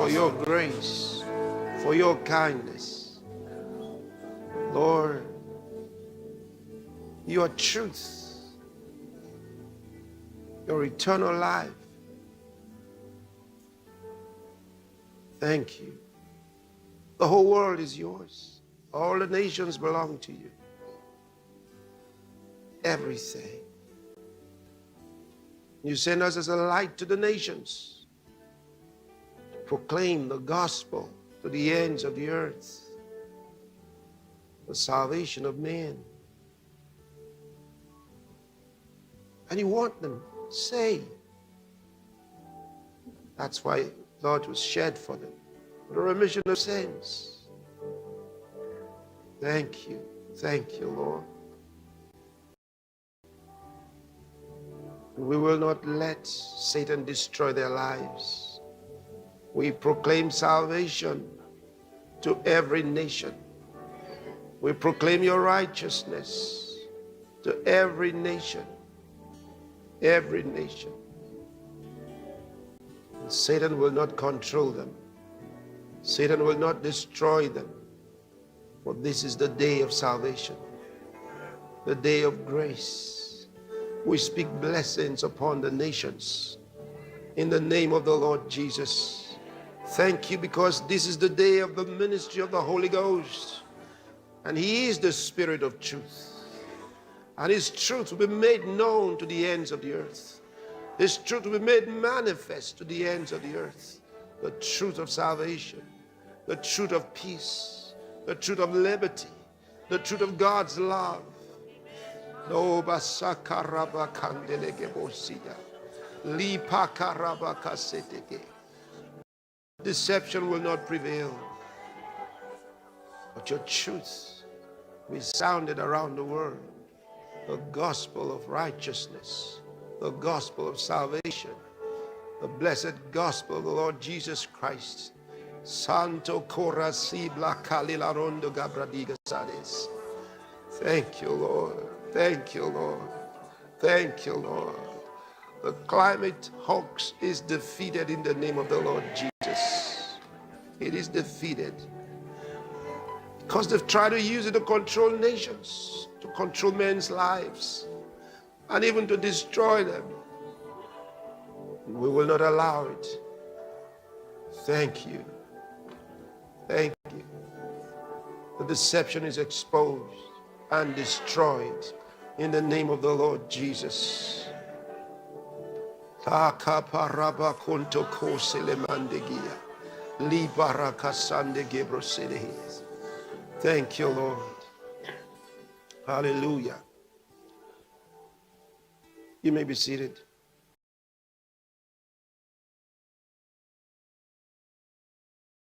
for your grace, for your kindness. Lord, your truth, your eternal life. Thank you. The whole world is yours. All the nations belong to you. Everything. You send us as a light to the nations, to proclaim the gospel to the ends of the earth, the salvation of men. And you want them saved. That's why blood was shed for them, for the remission of sins. Thank you, Lord. We will not let Satan destroy their lives. We proclaim salvation to every nation. We proclaim your righteousness to every nation. Every nation. And Satan will not control them. Satan will not destroy them. For this is the day of salvation, the day of grace. We speak blessings upon the nations in the name of the Lord Jesus. Thank you, because this is the day of the ministry of the Holy Ghost. And He is the Spirit of truth. And His truth will be made known to the ends of the earth. His truth will be made manifest to the ends of the earth. The truth of salvation, the truth of peace, the truth of liberty, the truth of God's love. No basakaraba kandelege bosida. Li pakaraba kasetege. Deception will not prevail. But your truth will be sounded around the world. The gospel of righteousness, the gospel of salvation, the blessed gospel of the Lord Jesus Christ. Santo Cora Sibla Kalilarondo Gabradiga Sades. Thank you, Lord. Thank you, Lord. Thank you, Lord. The climate hoax is defeated in the name of the Lord Jesus. It is defeated. Because they've tried to use it to control nations, to control men's lives, and even to destroy them. We will not allow it. Thank you. Thank you. The deception is exposed and destroyed in the name of the Lord Jesus. Thank you, Lord. Hallelujah. You may be seated.